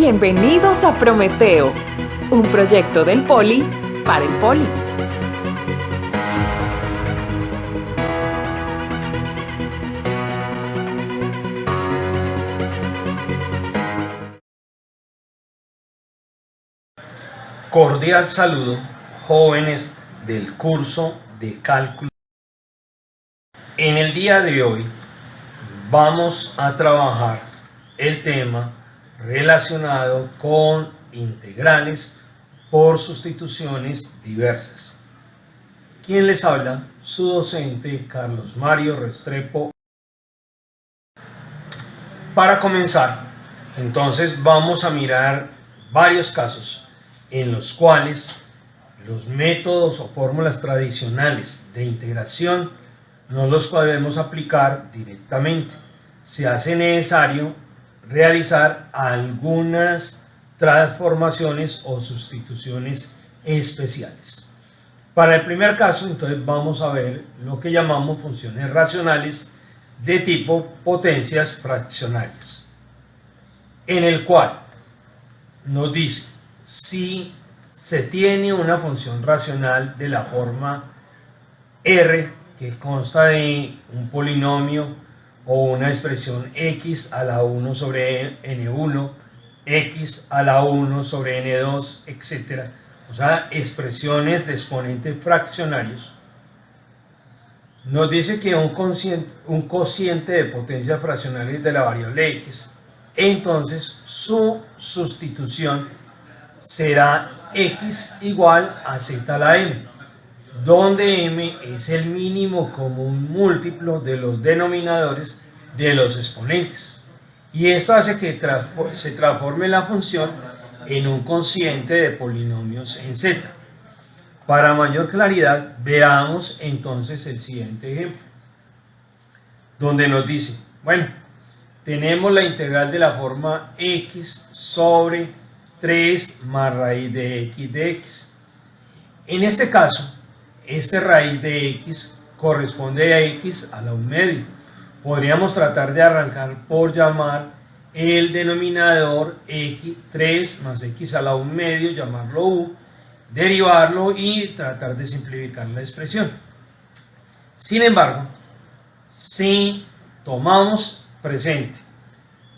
Bienvenidos a Prometeo, un proyecto del Poli para el Poli. Cordial saludo, jóvenes del curso de cálculo. En el día de hoy vamos a trabajar el tema relacionado con integrales por sustituciones diversas. ¿Quién les habla? Su docente Carlos Mario Restrepo. Para comenzar, entonces vamos a mirar varios casos en los cuales los métodos o fórmulas tradicionales de integración no los podemos aplicar directamente. Se hace necesario realizar algunas transformaciones o sustituciones especiales. Para el primer caso, entonces vamos a ver lo que llamamos funciones racionales de tipo potencias fraccionarias, en el cual nos dice si se tiene una función racional de la forma R, que consta de un polinomio o una expresión x a la 1 sobre n1, x a la 1 sobre n2, etc. O sea, expresiones de exponentes fraccionarios. Nos dice que un cociente de potencias fraccionarias de la variable x, entonces su sustitución será x igual a z a la m, donde m es el mínimo común múltiplo de los denominadores de los exponentes. Y esto hace que se transforme la función en un cociente de polinomios en z. Para mayor claridad, veamos entonces el siguiente ejemplo, donde nos dice, bueno, tenemos la integral de la forma x sobre 3 más raíz de x. En este caso, esta raíz de x corresponde a x a la 1 medio. Podríamos tratar de arrancar por llamar el denominador x, 3 más x a la 1 medio, llamarlo u, derivarlo y tratar de simplificar la expresión. Sin embargo, si tomamos presente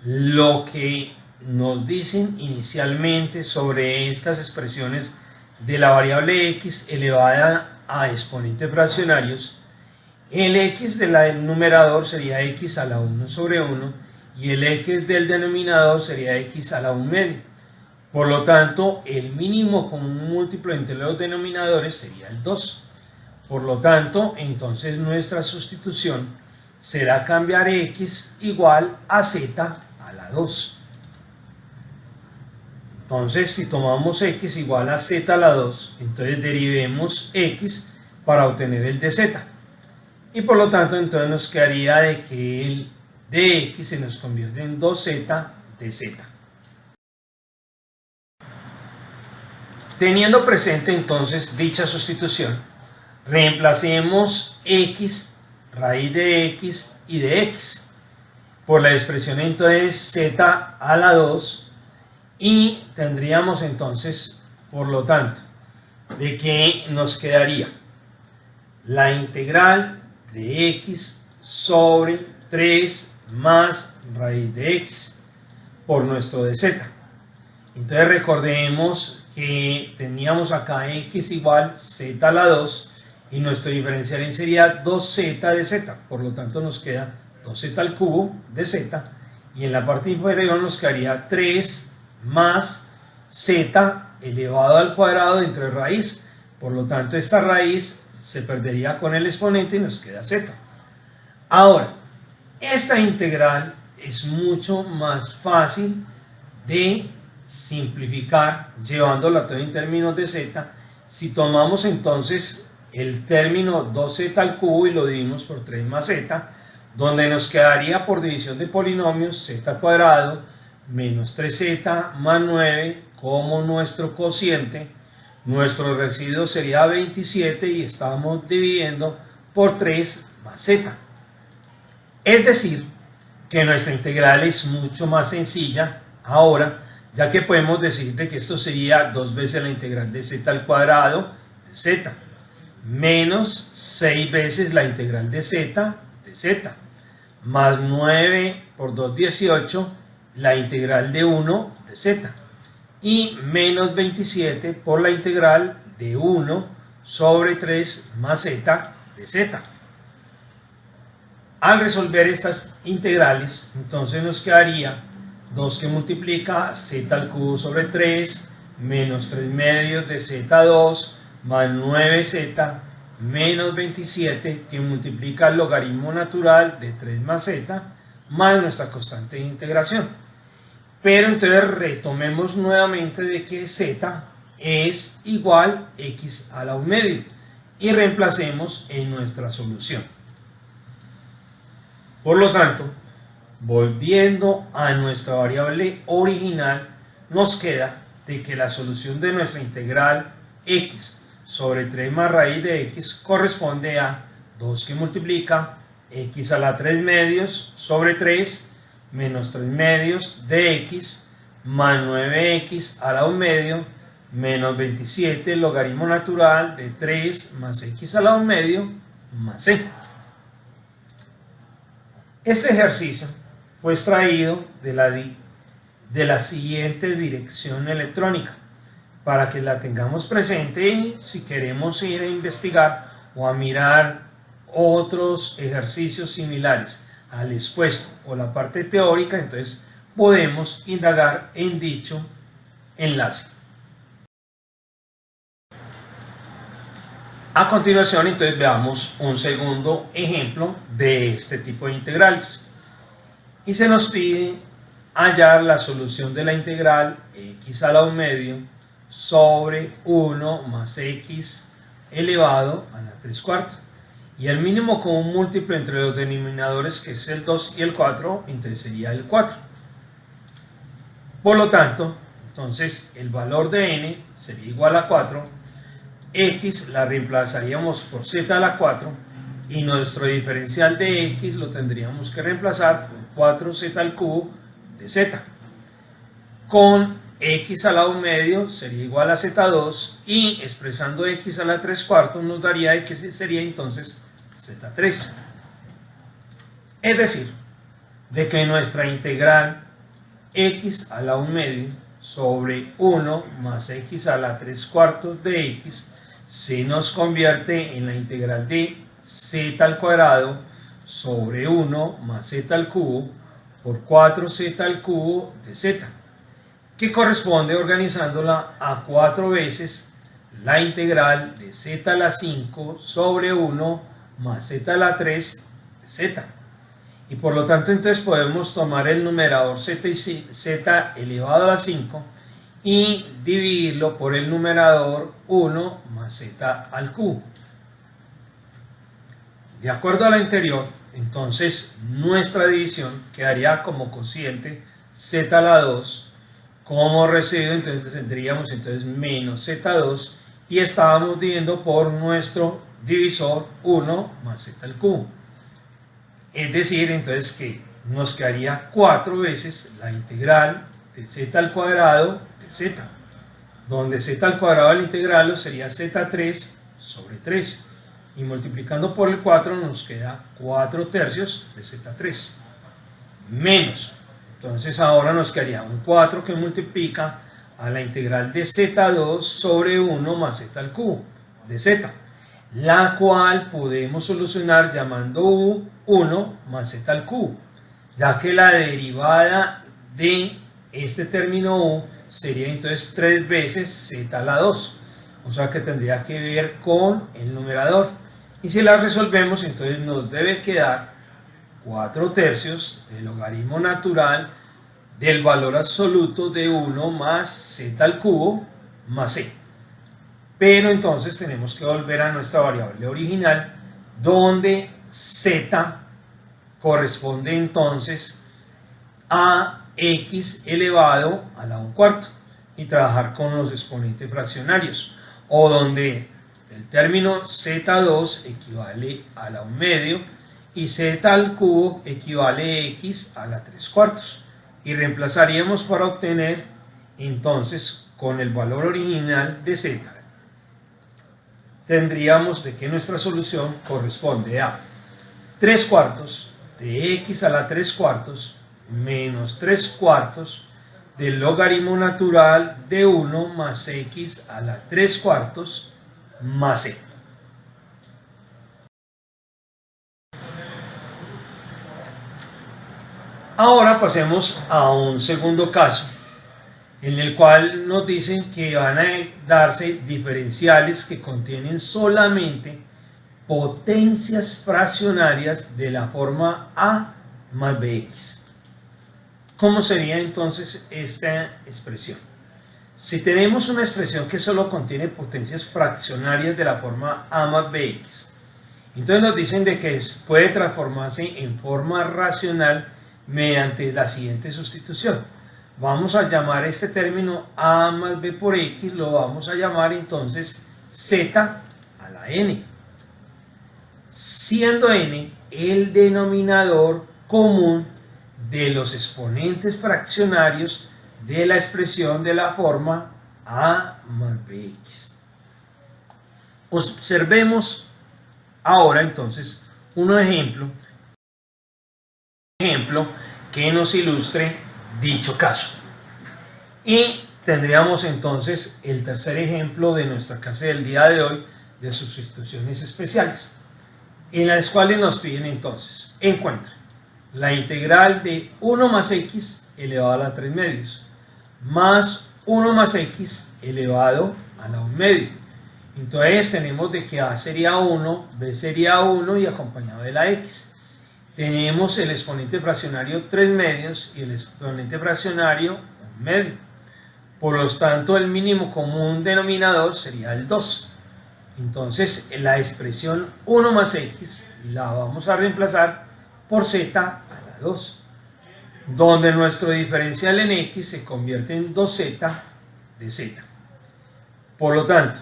lo que nos dicen inicialmente sobre estas expresiones de la variable x elevada a exponentes fraccionarios, el x del numerador sería x a la 1 sobre 1 y el x del denominador sería x a la 1 medio. Por lo tanto, el mínimo común múltiplo entre los denominadores sería el 2. Por lo tanto, entonces nuestra sustitución será cambiar x igual a z a la 2. Entonces, si tomamos x igual a z a la 2, entonces derivemos x para obtener el de z. Y por lo tanto, entonces nos quedaría de que el de x se nos convierte en 2z de z. Teniendo presente entonces dicha sustitución, reemplacemos x, raíz de x y de x por la expresión entonces z a la 2 y tendríamos entonces, por lo tanto, de que nos quedaría la integral de x sobre 3 más raíz de x por nuestro de z. Entonces recordemos que teníamos acá x igual z a la 2 y nuestro diferencial sería 2z de z, por lo tanto nos queda 2z al cubo de z y en la parte inferior nos quedaría 3 más z elevado al cuadrado dentro de raíz, por lo tanto esta raíz se perdería con el exponente y nos queda z. Ahora, esta integral es mucho más fácil de simplificar llevándola todo en términos de z. Si tomamos entonces el término 2z al cubo y lo dividimos por 3 más z, donde nos quedaría por división de polinomios z cuadrado menos 3z más 9 como nuestro cociente, nuestro residuo sería 27 y estamos dividiendo por 3 más z. Es decir, que nuestra integral es mucho más sencilla ahora, ya que podemos decir de que esto sería 2 veces la integral de z al cuadrado de z, menos 6 veces la integral de z, más 9 por 2, 18, la integral de 1 de z, y menos 27 por la integral de 1 sobre 3 más z de z. Al resolver estas integrales, entonces nos quedaría 2 que multiplica z al cubo sobre 3 menos 3 medios de z2 más 9z menos 27 que multiplica el logaritmo natural de 3 más z más nuestra constante de integración. Pero entonces retomemos nuevamente de que z es igual a x a la 1 medio y reemplacemos en nuestra solución. Por lo tanto, volviendo a nuestra variable original, nos queda de que la solución de nuestra integral x sobre 3 más raíz de x corresponde a 2 que multiplica x a la 3 medios sobre 3 menos 3 medios de x más 9x a la 1 medio menos 27 logaritmo natural de 3 más x a la 1 medio más c. Este ejercicio fue extraído de la siguiente dirección electrónica para que la tengamos presente y si queremos ir a investigar o a mirar otros ejercicios similares al expuesto o la parte teórica, entonces podemos indagar en dicho enlace. A continuación, entonces veamos un segundo ejemplo de este tipo de integrales. Y se nos pide hallar la solución de la integral x a la 1 medio sobre 1 más x elevado a la 3 cuartos. Y el mínimo común múltiplo entre los denominadores, que es el 2 y el 4, entonces sería el 4. Por lo tanto, entonces el valor de n sería igual a 4. X la reemplazaríamos por z a la 4 y nuestro diferencial de x lo tendríamos que reemplazar por 4z al cubo de z. Con x a la 1 medio sería igual a z2 y expresando x a la 3 cuartos nos daría que sería entonces z3. Es decir, de que nuestra integral x a la 1 medio sobre 1 más x a la 3 cuartos de x se nos convierte en la integral de z al cuadrado sobre 1 más z al cubo por 4z al cubo de z, que corresponde organizándola a 4 veces la integral de z a la 5 sobre 1 más z a la 3 de z. Y por lo tanto entonces podemos tomar el numerador z elevado a la 5 y dividirlo por el numerador 1 más z al cubo. De acuerdo a la anterior, entonces nuestra división quedaría como cociente z a la 2, como residuo entonces tendríamos entonces menos z2 y estábamos dividiendo por nuestro divisor 1 más z al cubo. Es decir, entonces que nos quedaría 4 veces la integral de z al cuadrado de z, donde z al cuadrado del integral sería z3 sobre 3 y multiplicando por el 4 nos queda 4 tercios de z3 menos, entonces ahora nos quedaría un 4 que multiplica a la integral de z2 sobre 1 más z al cubo de z, la cual podemos solucionar llamando u1 más z al cubo, ya que la derivada de este término u sería entonces 3 veces z a la 2, o sea que tendría que ver con el numerador, y si la resolvemos entonces nos debe quedar 4 tercios del logaritmo natural del valor absoluto de 1 más z al cubo más c. Pero entonces tenemos que volver a nuestra variable original, donde z corresponde entonces a x elevado a la 1 cuarto y trabajar con los exponentes fraccionarios, o donde el término z2 equivale a la 1 medio y z al cubo equivale a x a la 3 cuartos, y reemplazaríamos para obtener entonces con el valor original de z, tendríamos de que nuestra solución corresponde a 3 cuartos de x a la 3 cuartos menos 3 cuartos del logaritmo natural de 1 más x a la 3 cuartos más c. Ahora pasemos a un segundo caso, en el cual nos dicen que van a darse diferenciales que contienen solamente potencias fraccionarias de la forma a más bx. ¿Cómo sería entonces esta expresión? Si tenemos una expresión que solo contiene potencias fraccionarias de la forma a más bx, entonces nos dicen de que puede transformarse en forma racional mediante la siguiente sustitución. Vamos a llamar este término a más b por x, lo vamos a llamar entonces z a la n, siendo n el denominador común de los exponentes fraccionarios de la expresión de la forma a más bx. Observemos ahora entonces un ejemplo que nos ilustre dicho caso. Y tendríamos entonces el tercer ejemplo de nuestra clase del día de hoy de sustituciones especiales, en las cuales nos piden entonces, encuentra la integral de 1 más x elevado a la 3 medios más 1 más x elevado a la 1 medio. Entonces tenemos de que a sería 1, b sería 1 y acompañado de la x. Tenemos el exponente fraccionario 3 medios y el exponente fraccionario 1 medio. Por lo tanto, el mínimo común denominador sería el 2. Entonces, la expresión 1 más x la vamos a reemplazar por z a la 2, donde nuestro diferencial en x se convierte en 2z de z. Por lo tanto,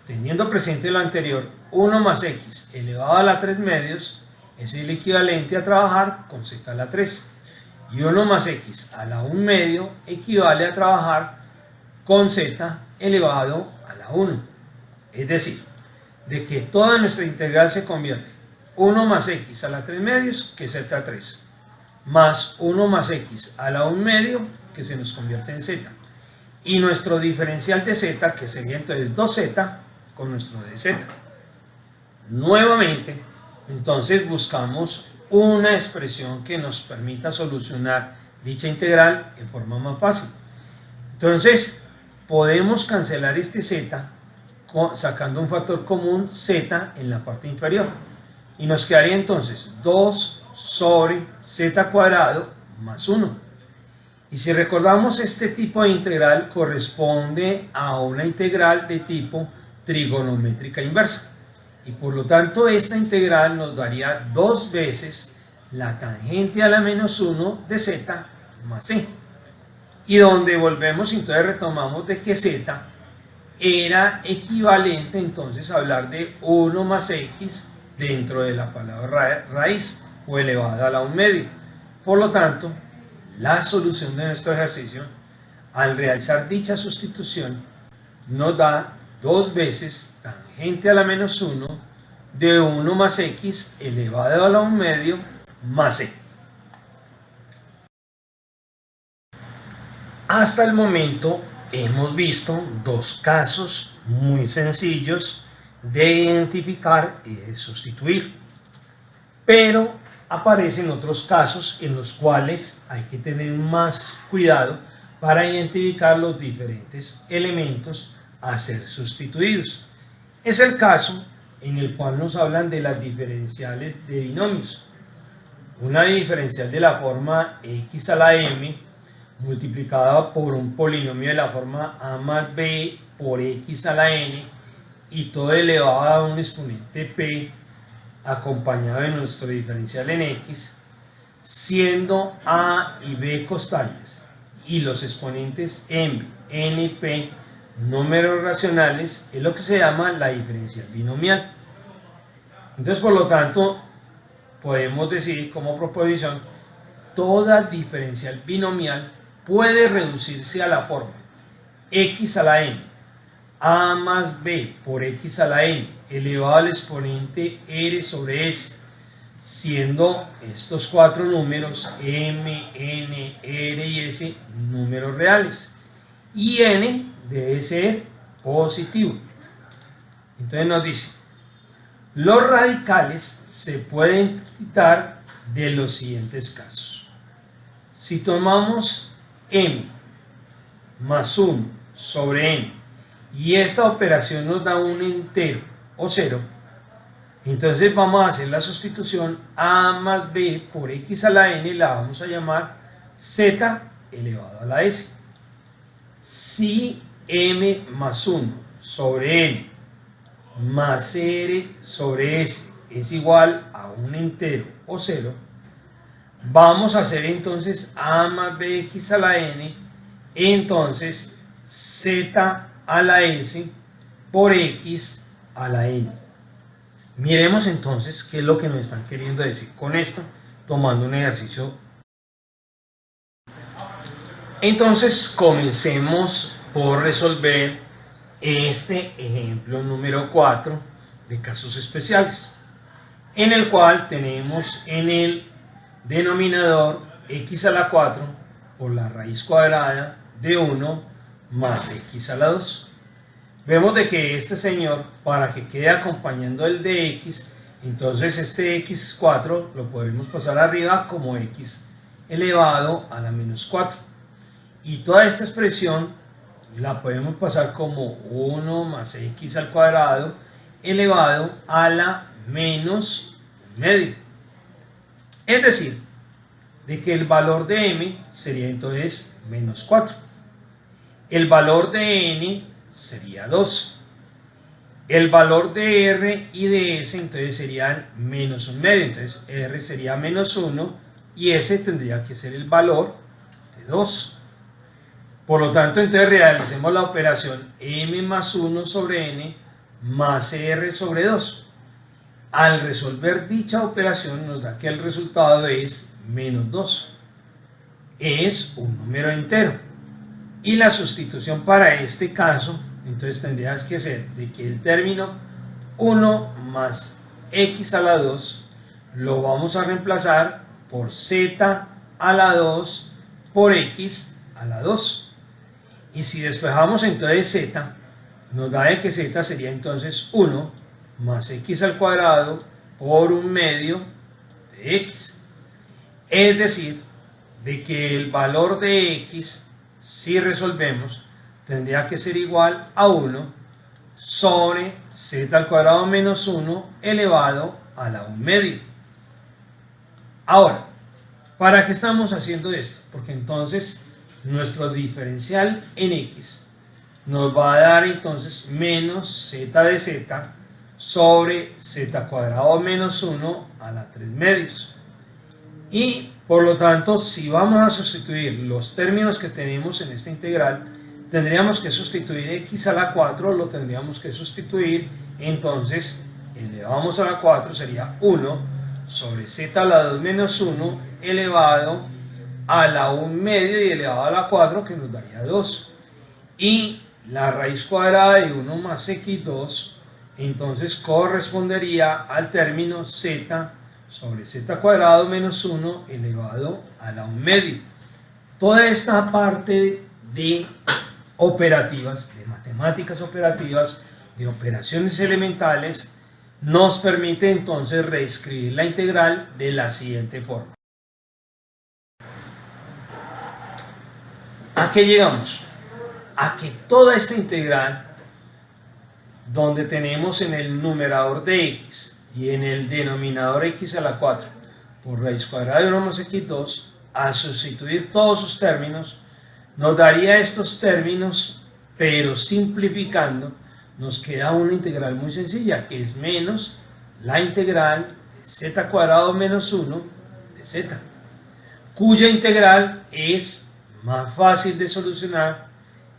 teniendo presente lo anterior, 1 más x elevado a la 3 medios es el equivalente a trabajar con z a la 3, y 1 más x a la 1 medio equivale a trabajar con z elevado a la 1. Es decir, de que toda nuestra integral se convierte 1 más x a la 3 medios, que es z a 3, más 1 más x a la 1 medio, que se nos convierte en z, y nuestro diferencial de z, que sería entonces 2z con nuestro dz. Nuevamente, entonces buscamos una expresión que nos permita solucionar dicha integral en forma más fácil. Entonces, podemos cancelar este z sacando un factor común z en la parte inferior, y nos quedaría entonces 2 sobre z cuadrado más 1. Y si recordamos, este tipo de integral corresponde a una integral de tipo trigonométrica inversa, y por lo tanto esta integral nos daría 2 veces la tangente a la menos 1 de z más c, y donde volvemos, entonces retomamos de que z era equivalente entonces a hablar de 1 más x dentro de la palabra raíz o elevada a la 1 medio. Por lo tanto, la solución de nuestro ejercicio, al realizar dicha sustitución, nos da 2 veces tangente a la menos 1 de 1 más x elevado a la 1 medio más c. Hasta el momento hemos visto 2 casos muy sencillos de identificar y de sustituir, pero aparecen otros casos en los cuales hay que tener más cuidado para identificar los diferentes elementos a ser sustituidos. Es el caso en el cual nos hablan de las diferenciales de binomios. Una diferencial de la forma x a la m multiplicada por un polinomio de la forma a más b por x a la n, y todo elevado a un exponente p acompañado de nuestro diferencial en x, siendo a y b constantes y los exponentes m, n y p números racionales, es lo que se llama la diferencial binomial. Entonces, por lo tanto, podemos decir como proposición: toda diferencial binomial puede reducirse a la forma x a la n, a más b por x a la n elevado al exponente r sobre s, siendo estos cuatro números m, n, r y s números reales, y n debe ser positivo. Entonces nos dice, los radicales se pueden quitar de los siguientes casos. Si tomamos m más 1 sobre n y esta operación nos da un entero o 0, entonces vamos a hacer la sustitución a más b por x a la n, la vamos a llamar z elevado a la s. Si m más 1 sobre n más r sobre s es igual a un entero o 0, vamos a hacer entonces a más bx a la n, entonces z a la s por x a la n. Miremos entonces qué es lo que nos están queriendo decir con esto, tomando un ejercicio. Entonces comencemos por resolver este ejemplo número 4 de casos especiales, en el cual tenemos en el denominador x a la 4 por la raíz cuadrada de 1 más x a la 2. Vemos de que este señor, para que quede acompañando el de x, entonces este x4 lo podremos pasar arriba como x elevado a la menos 4. Y toda esta expresión la podemos pasar como 1 más x al cuadrado elevado a la menos medio. Es decir, de que el valor de m sería entonces menos 4. El valor de n sería 2. El valor de r y de s entonces serían menos 1 medio. Entonces r sería menos 1 y s tendría que ser el valor de 2. Por lo tanto, entonces realicemos la operación m más 1 sobre n más r sobre 2. Al resolver dicha operación nos da que el resultado es menos 2. Es un número entero. Y la sustitución para este caso, entonces tendrías que ser de que el término 1 más x a la 2 lo vamos a reemplazar por z a la 2 por x a la 2. Y si despejamos entonces z, nos da de que z sería entonces 1 más x al cuadrado por 1 medio de x. Es decir, de que el valor de x, si resolvemos, tendría que ser igual a 1 sobre z al cuadrado menos 1 elevado a la 1 medio. Ahora, ¿para qué estamos haciendo esto? Porque entonces nuestro diferencial en x nos va a dar entonces menos z de z sobre z cuadrado menos 1 a la 3 medios. Y por lo tanto, si vamos a sustituir los términos que tenemos en esta integral, tendríamos que sustituir x a la 4, lo tendríamos que sustituir, entonces elevamos a la 4 sería 1 sobre z a la 2 menos 1 elevado a la 1 medio y elevado a la 4, que nos daría 2. Y la raíz cuadrada de 1 más x2, entonces correspondería al término z sobre z cuadrado menos 1 elevado a la 1 medio. Toda esta parte de operativas, de matemáticas operativas, de operaciones elementales, nos permite entonces reescribir la integral de la siguiente forma. ¿A qué llegamos? A que toda esta integral, donde tenemos en el numerador de x y en el denominador x a la 4 por raíz cuadrada de 1 más x2, al sustituir todos sus términos, nos daría estos términos, pero simplificando, nos queda una integral muy sencilla, que es menos la integral de z cuadrado menos 1 de z, cuya integral es más fácil de solucionar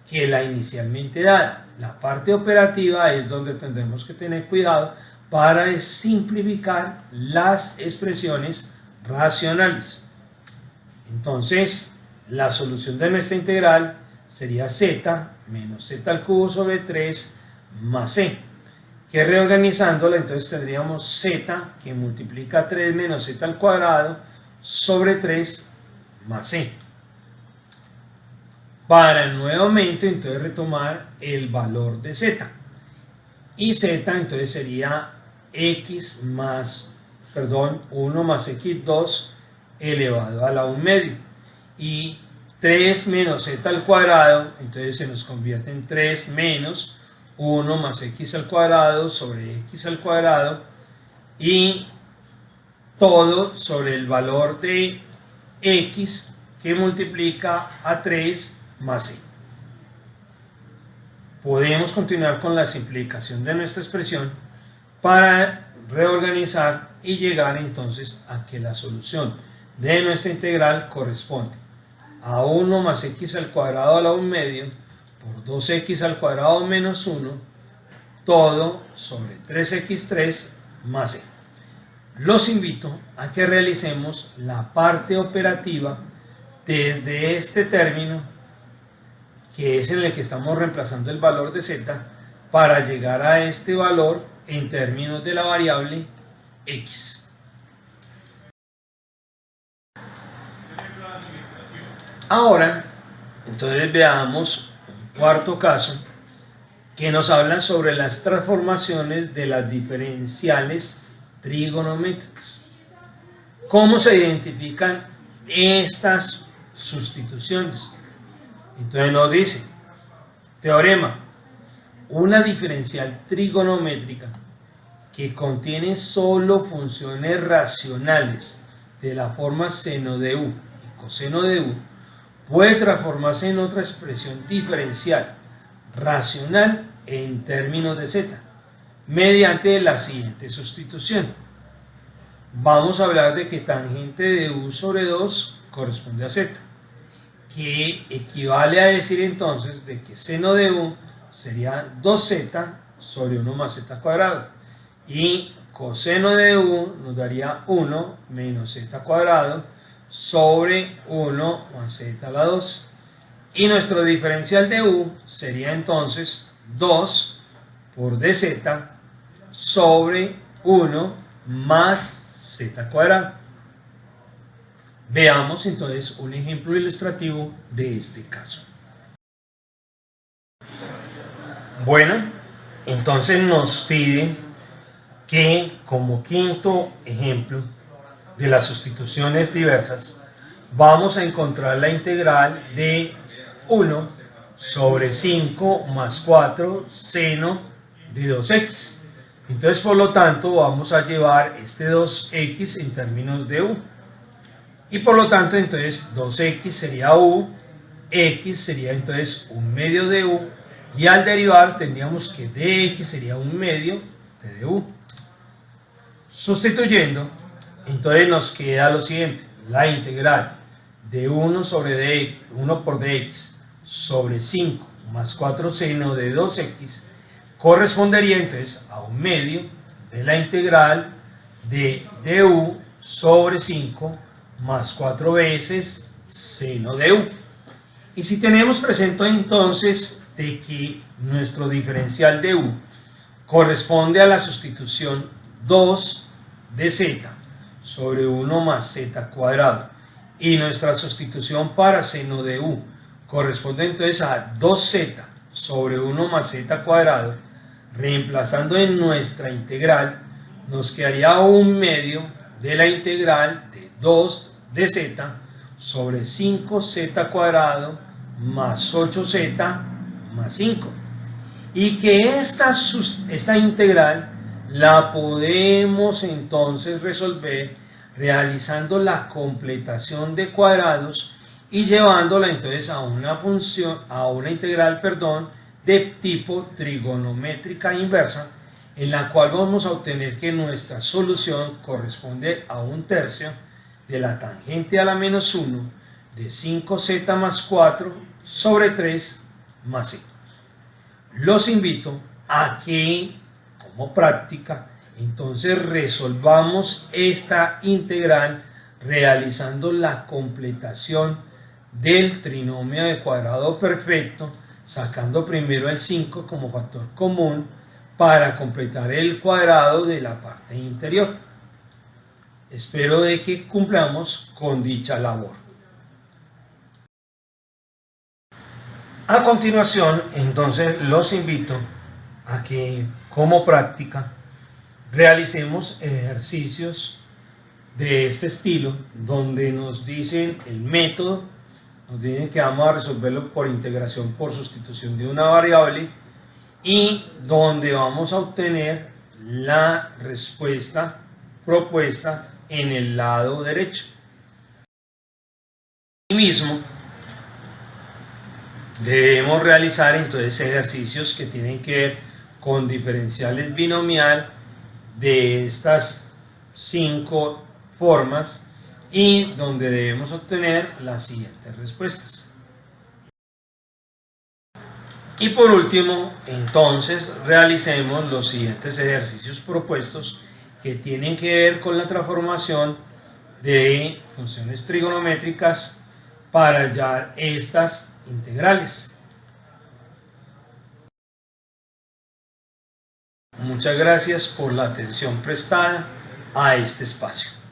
que la inicialmente dada. La parte operativa es donde tendremos que tener cuidado para simplificar las expresiones racionales. Entonces, la solución de nuestra integral sería z menos z al cubo sobre 3 más c, que reorganizándola entonces tendríamos z que multiplica 3 menos z al cuadrado sobre 3 más c, para nuevamente entonces retomar el valor de z, y z entonces sería x más, 1 más x2 elevado a la 1 medio, y 3 menos z al cuadrado entonces se nos convierte en 3 menos 1 más x al cuadrado sobre x al cuadrado, y todo sobre el valor de x que multiplica a 3 más c. Podemos continuar con la simplificación de nuestra expresión para reorganizar y llegar entonces a que la solución de nuestra integral corresponde a 1 más x al cuadrado a la 1 medio por 2x al cuadrado menos 1, todo sobre 3x3 más c. Los invito a que realicemos la parte operativa desde este término, que es en el que estamos reemplazando el valor de z, para llegar a este valor en términos de la variable x. Ahora, entonces veamos un cuarto caso que nos habla sobre las transformaciones de las diferenciales trigonométricas. ¿Cómo se identifican estas sustituciones? Entonces nos dice, teorema, una diferencial trigonométrica que contiene solo funciones racionales de la forma seno de u y coseno de u puede transformarse en otra expresión diferencial racional en términos de z mediante la siguiente sustitución. Vamos a hablar de que tangente de u sobre 2 corresponde a z, que equivale a decir entonces de que seno de u sería 2z sobre 1 más z cuadrado, y coseno de u nos daría 1 menos z cuadrado sobre 1 más z a la 2, y nuestro diferencial de u sería entonces 2 por dz sobre 1 más z cuadrado. Veamos entonces un ejemplo ilustrativo de este caso. Bueno, entonces nos piden que como quinto ejemplo de las sustituciones diversas vamos a encontrar la integral de 1 sobre 5 más 4 seno de 2x. Entonces, por lo tanto, vamos a llevar este 2x en términos de u. Y por lo tanto, entonces, 2x sería u, x sería entonces 1 medio de u, y al derivar tendríamos que dx sería 1 medio de du. Sustituyendo, entonces nos queda lo siguiente, la integral de 1 sobre dx, 1 por dx sobre 5 más 4 seno de 2x correspondería entonces a 1 medio de la integral de du sobre 5 más 4 veces seno de u. Y si tenemos presente entonces de que nuestro diferencial de u corresponde a la sustitución 2 de z sobre 1 más z cuadrado, y nuestra sustitución para seno de u corresponde entonces a 2z sobre 1 más z cuadrado, reemplazando en nuestra integral nos quedaría 1 medio de la integral de 2 de z sobre 5z cuadrado más 8z más 5, y que esta integral la podemos entonces resolver realizando la completación de cuadrados y llevándola entonces a una función, a una integral, de tipo trigonométrica inversa, en la cual vamos a obtener que nuestra solución corresponde a 1/3 de la tangente a la menos 1 de 5z más 4 sobre 3 más c. Los invito a que, como práctica, entonces resolvamos esta integral realizando la completación del trinomio de cuadrado perfecto, sacando primero el 5 como factor común para completar el cuadrado de la parte interior. Espero de que cumplamos con dicha labor. A continuación, entonces los invito a que como práctica realicemos ejercicios de este estilo donde nos dicen el método, nos dicen que vamos a resolverlo por integración por sustitución de una variable y donde vamos a obtener la respuesta propuesta en el lado derecho. Asimismo, debemos realizar entonces ejercicios que tienen que ver con diferenciales binomial de estas 5 formas y donde debemos obtener las siguientes respuestas. Y por último, entonces realicemos los siguientes ejercicios propuestos que tienen que ver con la transformación de funciones trigonométricas para hallar estas integrales. Muchas gracias por la atención prestada a este espacio.